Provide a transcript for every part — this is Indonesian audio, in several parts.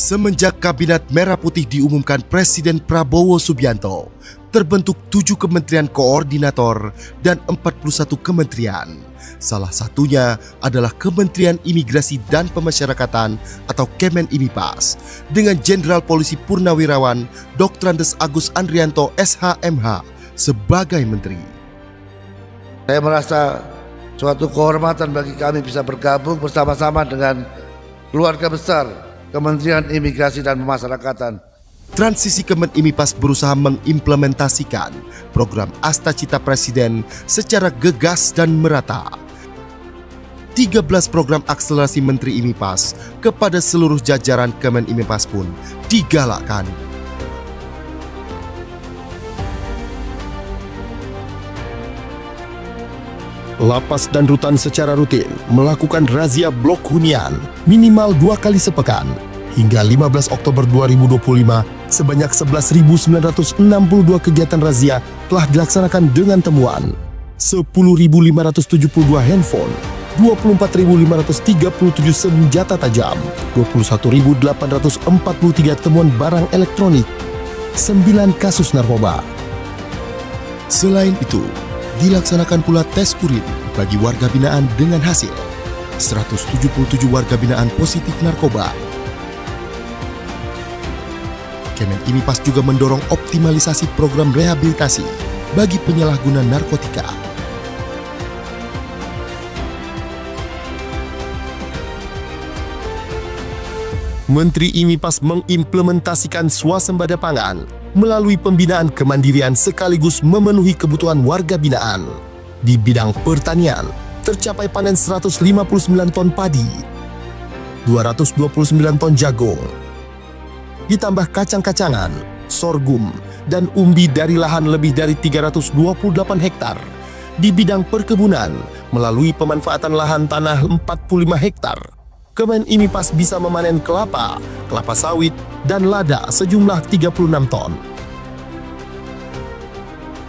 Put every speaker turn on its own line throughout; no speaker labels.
Semenjak Kabinet Merah Putih diumumkan Presiden Prabowo Subianto, terbentuk 7 kementerian koordinator dan 41 kementerian. Salah satunya adalah Kementerian Imigrasi dan Pemasyarakatan atau Kemenimipas dengan Jenderal Polisi Purnawirawan Dr. Andes Agus Andrianto SH.MH sebagai Menteri.
Saya merasa suatu kehormatan bagi kami bisa bergabung bersama-sama dengan keluarga besar Kementerian Imigrasi dan Pemasyarakatan.
Transisi Kemenimipas berusaha mengimplementasikan program Astacita Presiden secara gegas dan merata. 13 program akselerasi Menteri Imipas kepada seluruh jajaran Kemenimipas pun digalakkan. Lapas dan rutan secara rutin melakukan razia blok hunian minimal 2 kali sepekan. Hingga 15 Oktober 2025, sebanyak 11.962 kegiatan razia telah dilaksanakan dengan temuan 10.572 handphone, 24.537 senjata tajam, 21.843 temuan barang elektronik, 9 kasus narkoba. Selain itu, dilaksanakan pula tes urin bagi warga binaan dengan hasil 177 warga binaan positif narkoba. Kemenimipas juga mendorong optimalisasi program rehabilitasi bagi penyalahguna narkotika. Menteri Imipas mengimplementasikan swasembada pangan melalui pembinaan kemandirian sekaligus memenuhi kebutuhan warga binaan. Di bidang pertanian, tercapai panen 159 ton padi, 229 ton jagung, ditambah kacang-kacangan, sorghum, dan umbi dari lahan lebih dari 328 hektar. Di bidang perkebunan, melalui pemanfaatan lahan tanah 45 hektar, Kemenimipas bisa memanen kelapa, kelapa sawit, dan lada sejumlah 36 ton.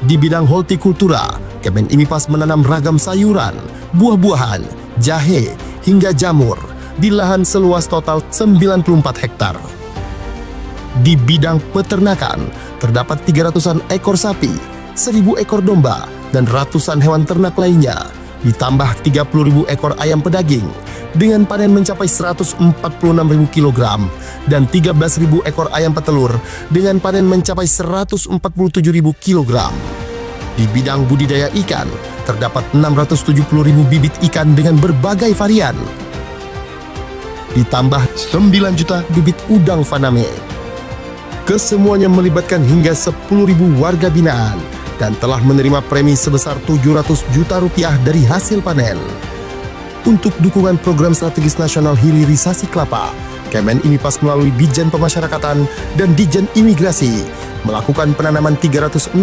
Di bidang hortikultura, Kemenimipas menanam ragam sayuran, buah-buahan, jahe, hingga jamur di lahan seluas total 94 hektar. Di bidang peternakan, terdapat 300-an ekor sapi, 1.000 ekor domba, dan ratusan hewan ternak lainnya, ditambah 30.000 ekor ayam pedaging, dengan panen mencapai 146.000 kg, dan 13.000 ekor ayam petelur, dengan panen mencapai 147.000 kg. Di bidang budidaya ikan, terdapat 670.000 bibit ikan dengan berbagai varian, ditambah 9 juta bibit udang faname. Kesemuanya melibatkan hingga 10.000 warga binaan dan telah menerima premi sebesar 700 juta rupiah dari hasil panen. Untuk dukungan program strategis nasional hilirisasi kelapa, Kemenimipas melalui Ditjen Pemasyarakatan dan Ditjen Imigrasi melakukan penanaman 360.000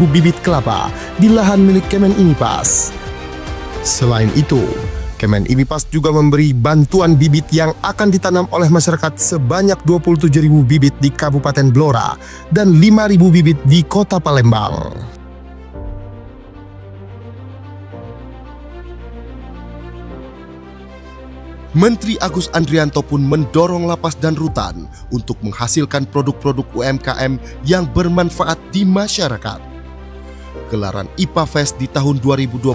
bibit kelapa di lahan milik Kemenimipas. Selain itu, Kemenimipas juga memberi bantuan bibit yang akan ditanam oleh masyarakat sebanyak 27.000 bibit di Kabupaten Blora dan 5.000 bibit di Kota Palembang. Menteri Agus Andrianto pun mendorong lapas dan rutan untuk menghasilkan produk-produk UMKM yang bermanfaat di masyarakat. Gelaran IPA Fest di tahun 2025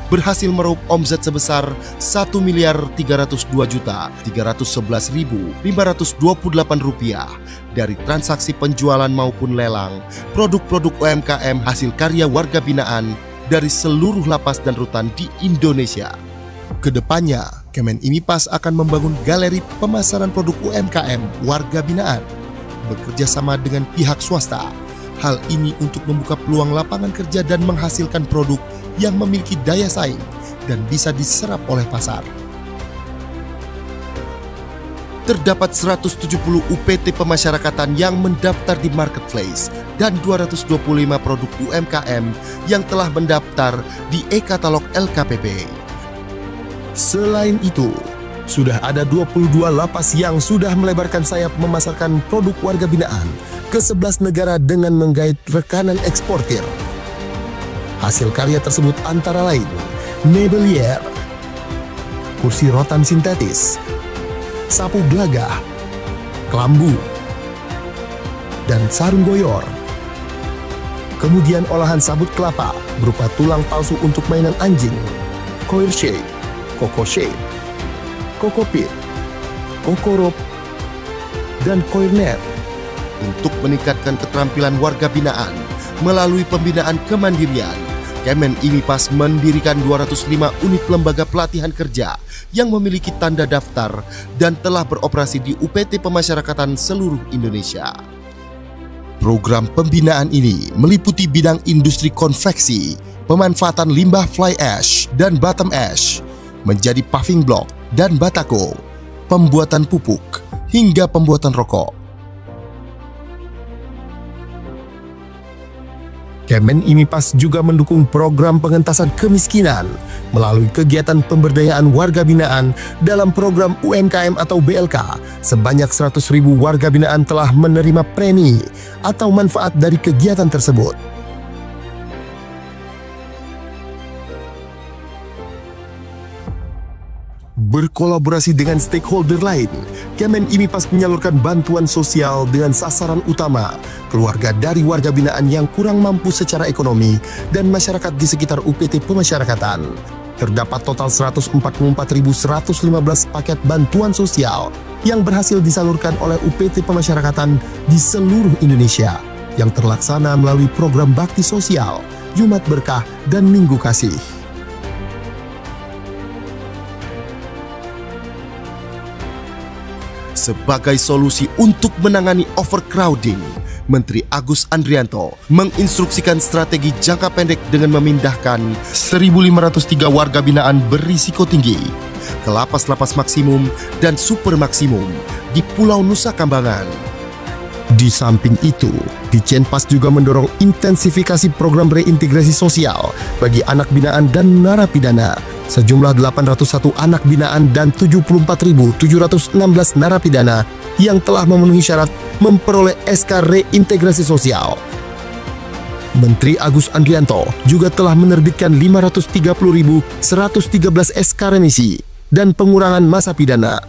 berhasil meraup omzet sebesar Rp1.302.311.528 dari transaksi penjualan maupun lelang produk-produk UMKM hasil karya warga binaan dari seluruh lapas dan rutan di Indonesia. Kedepannya, Kemenimipas akan membangun galeri pemasaran produk UMKM warga binaan bekerja sama dengan pihak swasta. Hal ini untuk membuka peluang lapangan kerja dan menghasilkan produk yang memiliki daya saing dan bisa diserap oleh pasar. Terdapat 170 UPT pemasyarakatan yang mendaftar di marketplace dan 225 produk UMKM yang telah mendaftar di e-katalog LKPP. Selain itu, sudah ada 22 lapas yang sudah melebarkan sayap memasarkan produk warga binaan ke 11 negara dengan menggait rekanan eksportir. Hasil karya tersebut antara lain Mebelier, kursi rotan sintetis, sapu gelagah, kelambu, dan sarung goyor. Kemudian olahan sabut kelapa berupa tulang palsu untuk mainan anjing, coir shape, coco shape, coco pit, coco rope, dan coir net. Untuk meningkatkan keterampilan warga binaan melalui pembinaan kemandirian, Kemen IMIPAS mendirikan 205 unit lembaga pelatihan kerja yang memiliki tanda daftar dan telah beroperasi di UPT Pemasyarakatan seluruh Indonesia. Program pembinaan ini meliputi bidang industri konveksi, pemanfaatan limbah fly ash dan bottom ash menjadi paving block dan batako, pembuatan pupuk, hingga pembuatan rokok. Kemen IMIPAS juga mendukung program pengentasan kemiskinan melalui kegiatan pemberdayaan warga binaan dalam program UMKM atau BLK. Sebanyak 100.000 warga binaan telah menerima premi atau manfaat dari kegiatan tersebut. Berkolaborasi dengan stakeholder lain, Kemen IMIPAS menyalurkan bantuan sosial dengan sasaran utama keluarga dari warga binaan yang kurang mampu secara ekonomi dan masyarakat di sekitar UPT Pemasyarakatan. Terdapat total 144.115 paket bantuan sosial yang berhasil disalurkan oleh UPT Pemasyarakatan di seluruh Indonesia yang terlaksana melalui program bakti sosial, Jumat Berkah, dan Minggu Kasih. Sebagai solusi untuk menangani overcrowding, Menteri Agus Andrianto menginstruksikan strategi jangka pendek dengan memindahkan 1.503 warga binaan berisiko tinggi ke lapas-lapas maksimum dan super maksimum di Pulau Nusa Kambangan. Di samping itu, Ditjenpas juga mendorong intensifikasi program reintegrasi sosial bagi anak binaan dan narapidana. Sejumlah 801 anak binaan dan 74.716 narapidana yang telah memenuhi syarat memperoleh SK reintegrasi sosial. Menteri Agus Andrianto juga telah menerbitkan 530.113 SK remisi dan pengurangan masa pidana.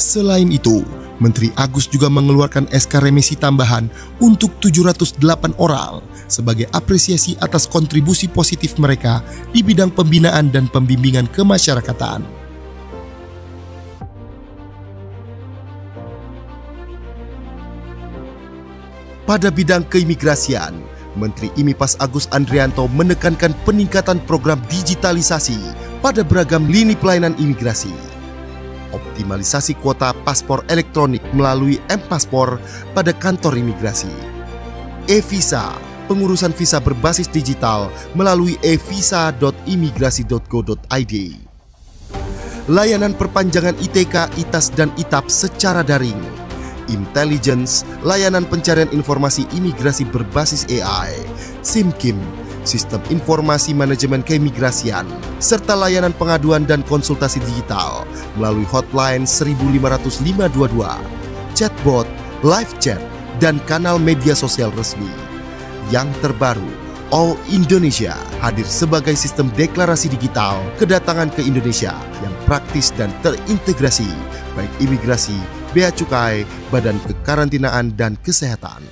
Selain itu, Menteri Agus juga mengeluarkan SK remisi tambahan untuk 708 orang sebagai apresiasi atas kontribusi positif mereka di bidang pembinaan dan pembimbingan kemasyarakatan. Pada bidang keimigrasian, Menteri IMIPAS Agus Andrianto menekankan peningkatan program digitalisasi pada beragam lini pelayanan imigrasi. Optimalisasi kuota paspor elektronik melalui M-Paspor pada kantor imigrasi. E-Visa, pengurusan visa berbasis digital melalui evisa.imigrasi.go.id. Layanan perpanjangan ITK, ITAS, dan ITAP secara daring. Intelligence, layanan pencarian informasi imigrasi berbasis AI. SIMKIM, sistem informasi manajemen keimigrasian, serta layanan pengaduan dan konsultasi digital melalui hotline 1500522, chatbot, live chat, dan kanal media sosial resmi. Yang terbaru, All Indonesia hadir sebagai sistem deklarasi digital kedatangan ke Indonesia yang praktis dan terintegrasi, baik imigrasi, bea cukai, badan kekarantinaan, dan kesehatan.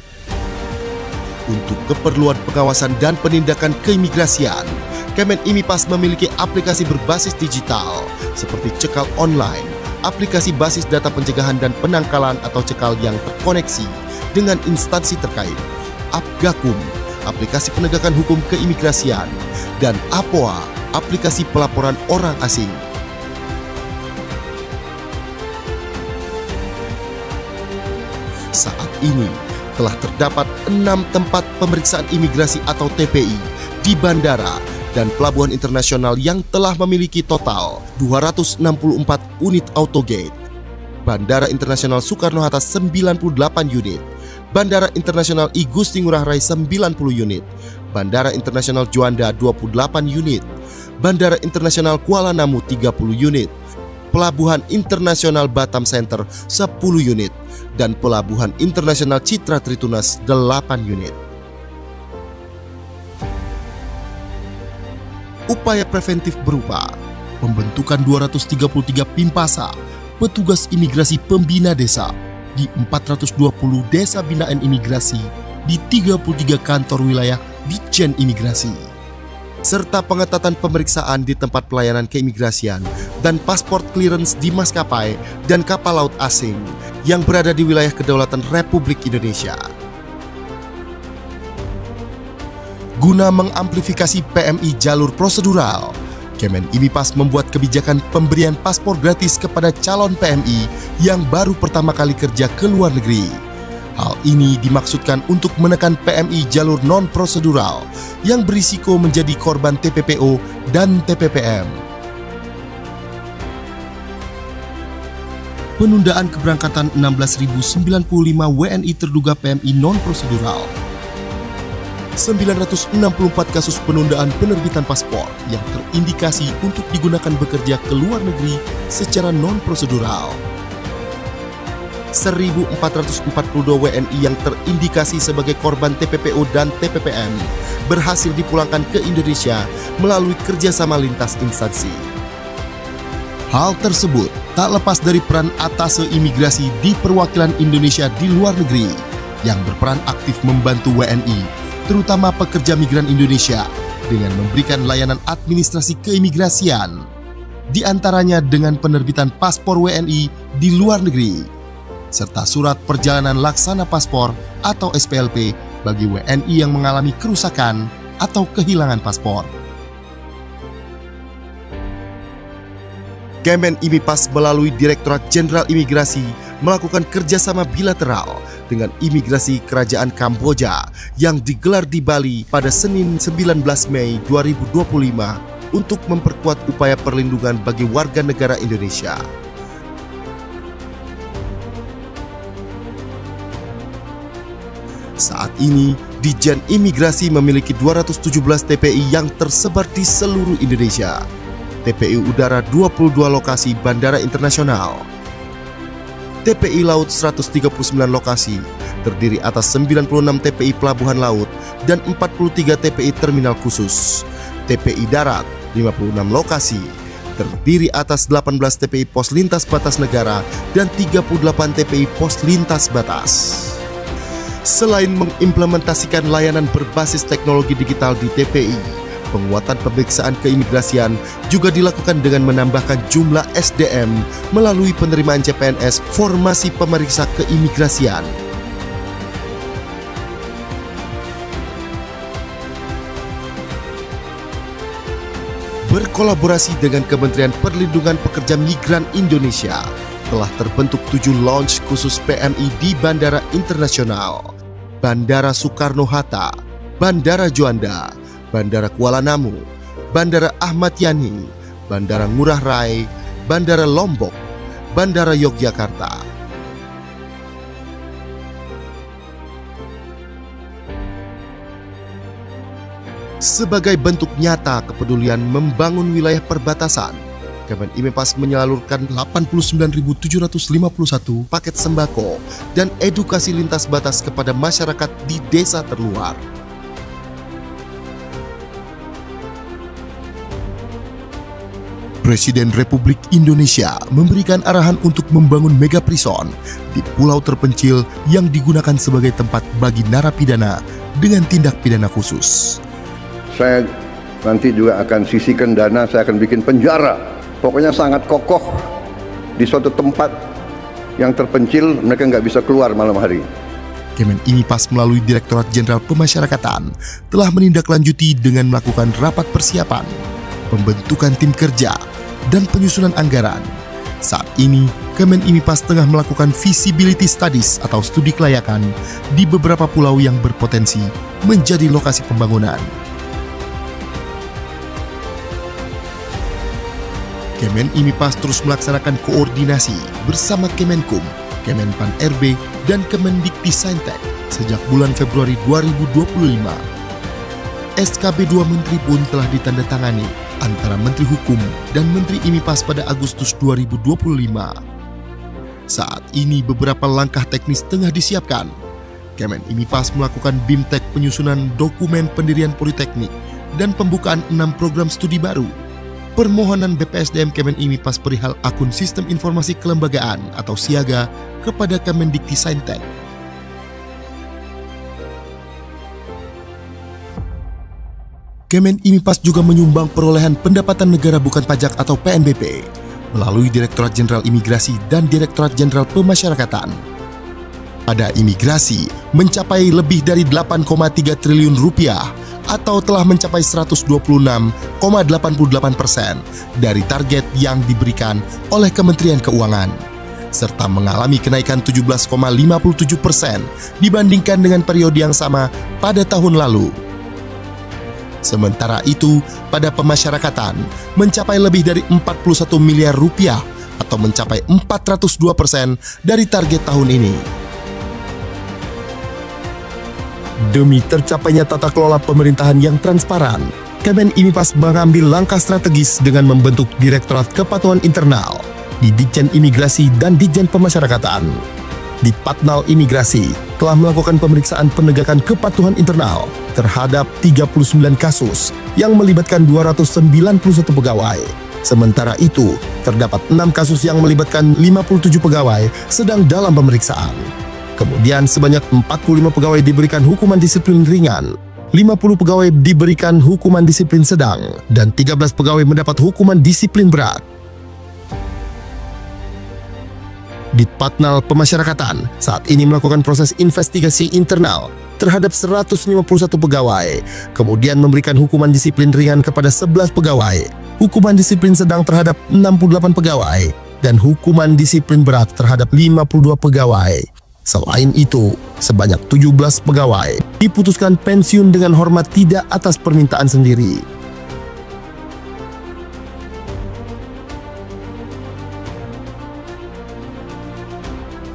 Untuk keperluan pengawasan dan penindakan keimigrasian, Kemen IMIPAS memiliki aplikasi berbasis digital seperti cekal online, aplikasi basis data pencegahan dan penangkalan atau cekal yang terkoneksi dengan instansi terkait, Apgakum, aplikasi penegakan hukum keimigrasian, dan APOA, aplikasi pelaporan orang asing. Saat ini, telah terdapat 6 tempat pemeriksaan imigrasi atau TPI di bandara dan pelabuhan internasional yang telah memiliki total 264 unit autogate. Bandara Internasional Soekarno-Hatta 98 unit, Bandara Internasional I Gusti Ngurah Rai 90 unit, Bandara Internasional Juanda 28 unit, Bandara Internasional Kuala Namu 30 unit, Pelabuhan Internasional Batam Center 10 unit, dan Pelabuhan Internasional Citra Tritunas 8 unit. Upaya preventif berupa pembentukan 233 Pimpasa, petugas imigrasi pembina desa di 420 desa binaan imigrasi di 33 kantor wilayah Ditjen Imigrasi, serta pengetatan pemeriksaan di tempat pelayanan keimigrasian dan pasport clearance di maskapai dan kapal laut asing yang berada di wilayah kedaulatan Republik Indonesia. Guna mengamplifikasi PMI jalur prosedural, Kemen IMIPAS membuat kebijakan pemberian paspor gratis kepada calon PMI yang baru pertama kali kerja ke luar negeri. Hal ini dimaksudkan untuk menekan PMI jalur non-prosedural yang berisiko menjadi korban TPPO dan TPPM. Penundaan keberangkatan 16.095 WNI terduga PMI non-prosedural. 964 kasus penundaan penerbitan paspor yang terindikasi untuk digunakan bekerja ke luar negeri secara non-prosedural. 1.442 WNI yang terindikasi sebagai korban TPPO dan TPPM berhasil dipulangkan ke Indonesia melalui kerjasama lintas instansi. Hal tersebut tak lepas dari peran atase imigrasi di perwakilan Indonesia di luar negeri yang berperan aktif membantu WNI, terutama pekerja migran Indonesia, dengan memberikan layanan administrasi keimigrasian, di antaranya dengan penerbitan paspor WNI di luar negeri, serta surat perjalanan laksana paspor atau SPLP bagi WNI yang mengalami kerusakan atau kehilangan paspor. Kemen IMIPAS melalui Direktorat Jenderal Imigrasi melakukan kerjasama bilateral dengan Imigrasi Kerajaan Kamboja yang digelar di Bali pada Senin 19 Mei 2025 untuk memperkuat upaya perlindungan bagi warga negara Indonesia. Saat ini, Ditjen Imigrasi memiliki 217 TPI yang tersebar di seluruh Indonesia. TPI Udara 22 lokasi Bandara Internasional. TPI Laut 139 lokasi, terdiri atas 96 TPI Pelabuhan Laut dan 43 TPI Terminal Khusus. TPI Darat 56 lokasi, terdiri atas 18 TPI Pos Lintas Batas Negara dan 38 TPI Pos Lintas Batas. Selain mengimplementasikan layanan berbasis teknologi digital di TPI, penguatan pemeriksaan keimigrasian juga dilakukan dengan menambahkan jumlah SDM melalui penerimaan CPNS formasi pemeriksa keimigrasian. Berkolaborasi dengan Kementerian Perlindungan Pekerja Migran Indonesia, telah terbentuk 7 launch khusus PMI di Bandara Internasional, Bandara Soekarno-Hatta, Bandara Juanda, Bandara Kuala Namu, Bandara Ahmad Yani, Bandara Ngurah Rai, Bandara Lombok, Bandara Yogyakarta. Sebagai bentuk nyata kepedulian membangun wilayah perbatasan, Kemen IMIPAS menyalurkan 89.751 paket sembako dan edukasi lintas batas kepada masyarakat di desa terluar. Presiden Republik Indonesia memberikan arahan untuk membangun mega prison di pulau terpencil yang digunakan sebagai tempat bagi narapidana dengan tindak pidana khusus.
Saya nanti juga akan sisihkan dana, saya akan bikin penjara. Pokoknya sangat kokoh di suatu tempat yang terpencil, mereka nggak bisa keluar malam hari.
Kemen IMIPAS melalui Direktorat Jenderal Pemasyarakatan telah menindaklanjuti dengan melakukan rapat persiapan, pembentukan tim kerja, dan penyusunan anggaran. Saat ini, Kemen IMIPAS tengah melakukan feasibility studies atau studi kelayakan di beberapa pulau yang berpotensi menjadi lokasi pembangunan. Kemen IMIPAS terus melaksanakan koordinasi bersama Kemenkum, Kemenpan RB, dan Kemendikti-Saintek sejak bulan Februari 2025. SKB 2 Menteri pun telah ditandatangani antara Menteri Hukum dan Menteri IMIPAS pada Agustus 2025. Saat ini beberapa langkah teknis tengah disiapkan. Kemen IMIPAS melakukan BIMTEK penyusunan dokumen pendirian politeknik dan pembukaan 6 program studi baru. permohonan BPSDM Kemenimipas perihal akun Sistem Informasi Kelembagaan atau Siaga kepada Kemendikti-Saintek. Kemenimipas juga menyumbang perolehan pendapatan negara bukan pajak atau PNBP melalui Direktorat Jenderal Imigrasi dan Direktorat Jenderal Pemasyarakatan. Pada imigrasi mencapai lebih dari 8,3 triliun rupiah atau telah mencapai 126,88% dari target yang diberikan oleh Kementerian Keuangan, serta mengalami kenaikan 17,57% dibandingkan dengan periode yang sama pada tahun lalu. Sementara itu, pada pemasyarakatan mencapai lebih dari 41 miliar rupiah atau mencapai 402% dari target tahun ini. Demi tercapainya tata kelola pemerintahan yang transparan, Kemenimipas mengambil langkah strategis dengan membentuk Direktorat Kepatuhan Internal di Ditjen Imigrasi dan Ditjen Pemasyarakatan. Di Patnal Imigrasi telah melakukan pemeriksaan penegakan kepatuhan internal terhadap 39 kasus yang melibatkan 291 pegawai. Sementara itu, terdapat 6 kasus yang melibatkan 57 pegawai sedang dalam pemeriksaan. Kemudian sebanyak 45 pegawai diberikan hukuman disiplin ringan, 50 pegawai diberikan hukuman disiplin sedang, dan 13 pegawai mendapat hukuman disiplin berat. Di Patnal Pemasyarakatan saat ini melakukan proses investigasi internal terhadap 151 pegawai, kemudian memberikan hukuman disiplin ringan kepada 11 pegawai, hukuman disiplin sedang terhadap 68 pegawai, dan hukuman disiplin berat terhadap 52 pegawai. Selain itu, sebanyak 17 pegawai diputuskan pensiun dengan hormat tidak atas permintaan sendiri.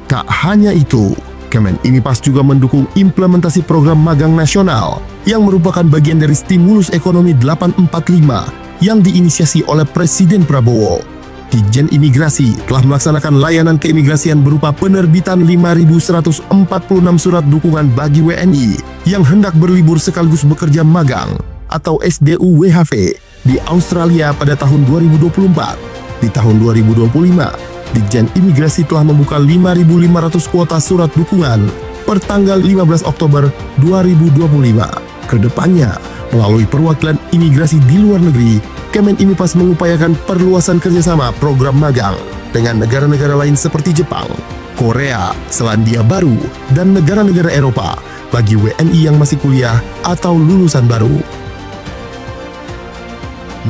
Tak hanya itu, Kemenimipas juga mendukung implementasi program magang nasional yang merupakan bagian dari stimulus ekonomi 845 yang diinisiasi oleh Presiden Prabowo. Ditjen Imigrasi telah melaksanakan layanan keimigrasian berupa penerbitan 5.146 surat dukungan bagi WNI yang hendak berlibur sekaligus bekerja magang atau SDU-WHV di Australia pada tahun 2024. Di tahun 2025, Ditjen Imigrasi telah membuka 5.500 kuota surat dukungan per tanggal 15 Oktober 2025. Kedepannya, melalui perwakilan imigrasi di luar negeri, Kemenimipas mengupayakan perluasan kerjasama program magang dengan negara-negara lain seperti Jepang, Korea, Selandia Baru, dan negara-negara Eropa bagi WNI yang masih kuliah atau lulusan baru.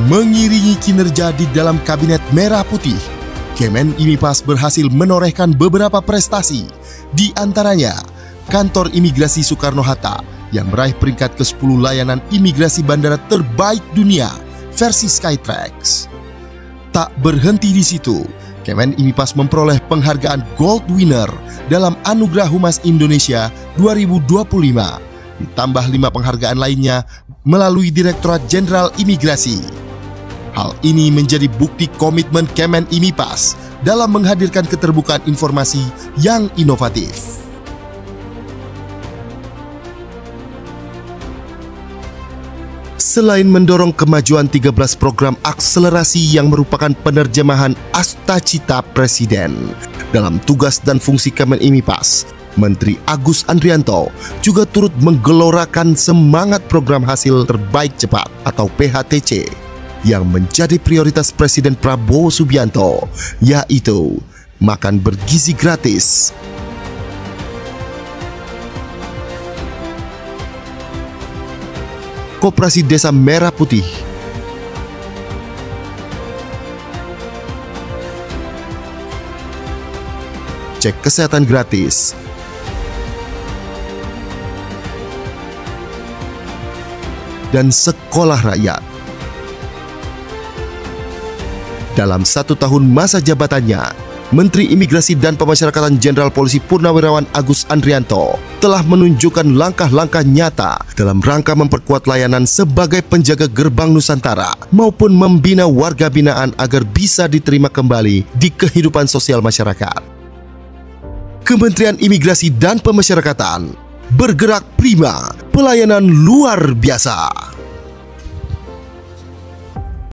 Mengiringi kinerja di dalam Kabinet Merah Putih, Kemenimipas berhasil menorehkan beberapa prestasi, di antaranya Kantor Imigrasi Soekarno-Hatta yang meraih peringkat ke-10 layanan imigrasi bandara terbaik dunia versi Skytrax. Tak berhenti di situ, Kemenimipas memperoleh penghargaan Gold Winner dalam Anugerah Humas Indonesia 2025, ditambah 5 penghargaan lainnya melalui Direktorat Jenderal Imigrasi. Hal ini menjadi bukti komitmen Kemenimipas dalam menghadirkan keterbukaan informasi yang inovatif. Selain mendorong kemajuan 13 program akselerasi yang merupakan penerjemahan Astacita Presiden dalam tugas dan fungsi Kemenimipas, Menteri Agus Andrianto juga turut menggelorakan semangat program hasil terbaik cepat atau PHTC yang menjadi prioritas Presiden Prabowo Subianto, yaitu makan bergizi gratis, Koperasi Desa Merah Putih, cek kesehatan gratis, dan sekolah rakyat. Dalam 1 tahun masa jabatannya, Menteri Imigrasi dan Pemasyarakatan Jenderal Polisi Purnawirawan Agus Andrianto telah menunjukkan langkah-langkah nyata dalam rangka memperkuat layanan sebagai penjaga gerbang Nusantara maupun membina warga binaan agar bisa diterima kembali di kehidupan sosial masyarakat. Kementerian Imigrasi dan Pemasyarakatan bergerak prima, pelayanan luar biasa.